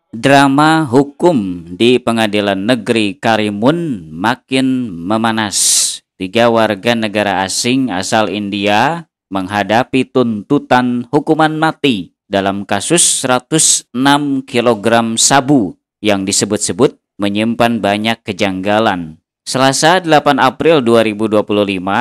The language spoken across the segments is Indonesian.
Drama hukum di Pengadilan Negeri Karimun makin memanas. 3 warga negara asing asal India menghadapi tuntutan hukuman mati dalam kasus 106 kg sabu yang disebut-sebut menyimpan banyak kejanggalan. Selasa 8 April 2025,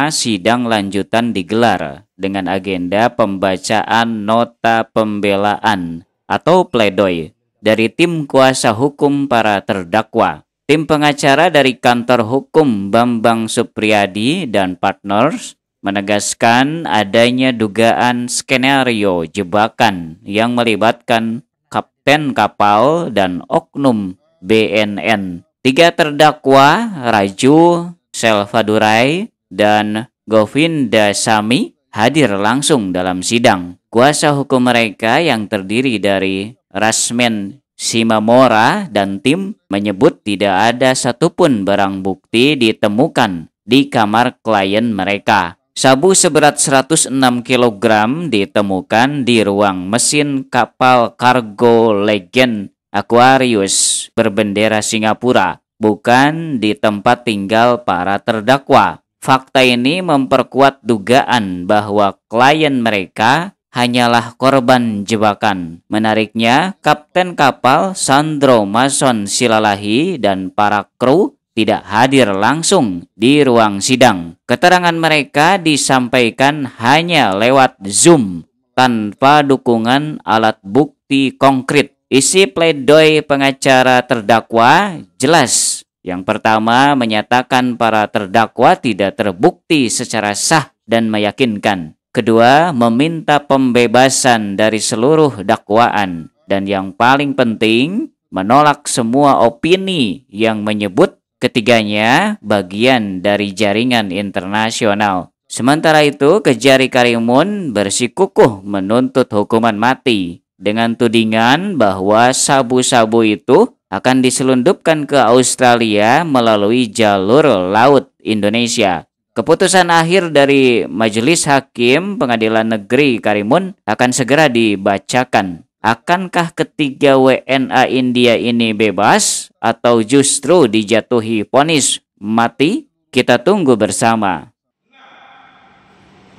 sidang lanjutan digelar dengan agenda pembacaan nota pembelaan atau pledoi dari tim kuasa hukum para terdakwa. Tim pengacara dari kantor hukum Bambang Supriyadi dan Partners menegaskan adanya dugaan skenario jebakan yang melibatkan kapten kapal dan oknum BNN. 3 terdakwa, Raju, Selvadurai, dan Govinda Sami hadir langsung dalam sidang. Kuasa hukum mereka yang terdiri dari Rasmen Simamora dan tim menyebut tidak ada satupun barang bukti ditemukan di kamar klien mereka. Sabu seberat 106 kg ditemukan di ruang mesin kapal kargo Legend Aquarius berbendera Singapura, bukan di tempat tinggal para terdakwa. Fakta ini memperkuat dugaan bahwa klien mereka hanyalah korban jebakan. Menariknya, kapten kapal Sandro Mason Silalahi dan para kru tidak hadir langsung di ruang sidang. Keterangan mereka disampaikan hanya lewat Zoom tanpa dukungan alat bukti konkret. Isi pledoi pengacara terdakwa jelas. Yang pertama, menyatakan para terdakwa tidak terbukti secara sah dan meyakinkan. Kedua, meminta pembebasan dari seluruh dakwaan. Dan yang paling penting, menolak semua opini yang menyebut ketiganya bagian dari jaringan internasional. Sementara itu, Kejari Karimun bersikukuh menuntut hukuman mati dengan tudingan bahwa sabu-sabu itu akan diselundupkan ke Australia melalui jalur laut Indonesia. Keputusan akhir dari Majelis Hakim Pengadilan Negeri Karimun akan segera dibacakan. Akankah ketiga WNA India ini bebas atau justru dijatuhi vonis mati? Kita tunggu bersama.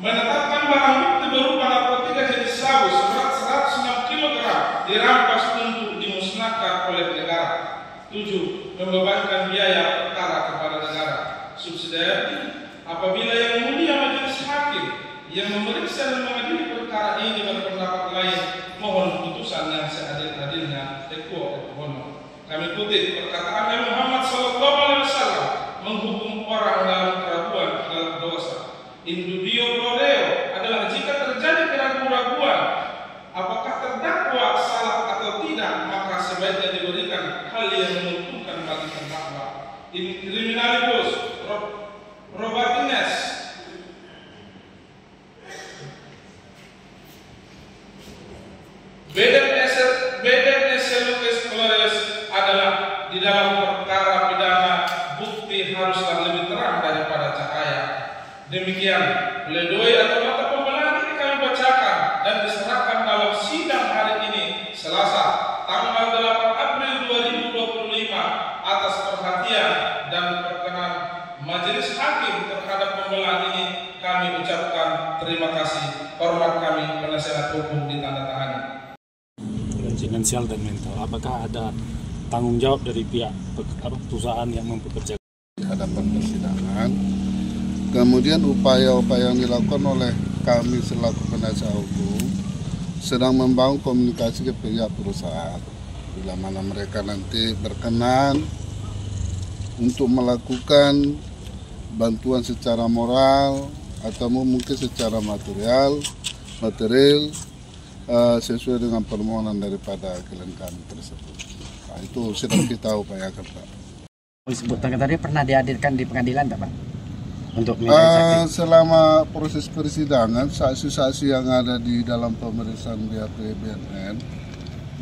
Menetapkan barang bukti berupa narkotika jenis sabu seberat 106 kg dirampas untuk dimusnahkan oleh negara. 7. Membebankan biaya perkara kepada negara. Subsidiarity. Apabila yang mulia majelis hakim yang memeriksa dan mengadili perkara ini berpendapat lain, mohon putusan yang seadil-adilnya. Eko Hono. Kami kutip perkataan Nabi Muhammad SAW menghukum orang dalam keraguan adalah dosa. Indudio prodeo adalah jika terjadi keraguan apakah terdakwa salah atau tidak, maka sebaiknya diberikan hal yang menguntungkan bagi terdakwa. In criminalibus probatines bedem eseluques flores adalah di dalam perkara pidana bukti haruslah lebih terang daripada cahaya. Demikian pledoi atau nota pembelaan ini kami bacakan dan diserahkan dalam sidang hari ini, Selasa, tanggal 8 April 2025, atas perhatian dan perkenan Majelis Hakim terhadap pembelaan ini. Kami ucapkan terima kasih. Hormat kami, penasihat hukum ditandatangani. Finansial dan mental. Apakah ada tanggung jawab dari pihak perusahaan yang mempekerjakan di hadapan persidangan? Kemudian upaya-upaya yang dilakukan oleh kami selaku penasihat hukum sedang membangun komunikasi ke pihak perusahaan. Bila mana mereka nanti berkenan untuk melakukan bantuan secara moral atau mungkin secara material sesuai dengan permohonan daripada klien kami tersebut. Nah, itu sedang kita upayakan, Pak. Disebutkan tadi pernah dihadirkan di pengadilan, Pak? Untuk selama proses persidangan, saksi-saksi yang ada di dalam pemeriksaan BNN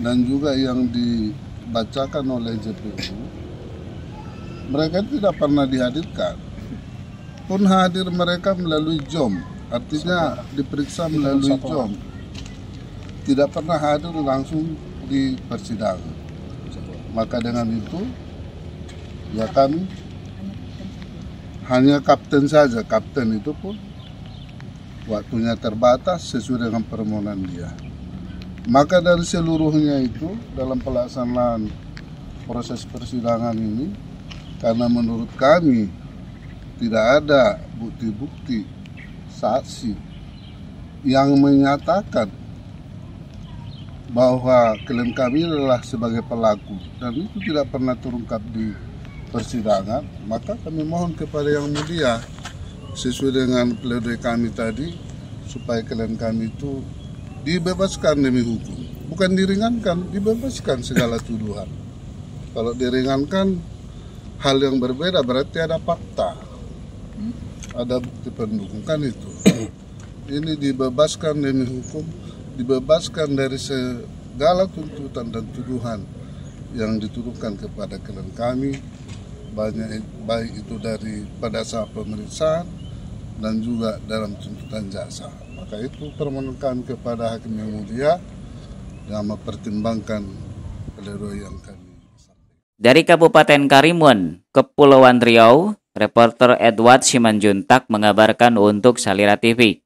dan juga yang dibacakan oleh JPU, mereka tidak pernah dihadirkan. Pun hadir mereka melalui JOM, artinya diperiksa melalui JOM. Tidak pernah hadir langsung di persidangan. Maka dengan itu ya kami hanya kapten saja. Kapten itu pun waktunya terbatas sesuai dengan permohonan dia. Maka dari seluruhnya itu dalam pelaksanaan proses persidangan ini, karena menurut kami tidak ada bukti-bukti saksi yang menyatakan bahwa klien kami adalah sebagai pelaku dan itu tidak pernah terungkap di persidangan, maka kami mohon kepada Yang Mulia sesuai dengan pledoi kami tadi supaya klien kami itu dibebaskan demi hukum, bukan diringankan, dibebaskan segala tuduhan. Kalau diringankan hal yang berbeda, berarti ada fakta, ada bukti pendukung, kan itu. Ini dibebaskan demi hukum, dibebaskan dari segala tuntutan dan tuduhan yang dituduhkan kepada klien kami, baik itu dari pada saat pemeriksaan dan juga dalam tuntutan jaksa. Maka itu permohonan kami kepada Hakim Yang Mulia yang mempertimbangkan pledoi yang kami sampaikan. Dari Kabupaten Karimun, Kepulauan Riau, reporter Edward Simanjuntak mengabarkan untuk Salira TV.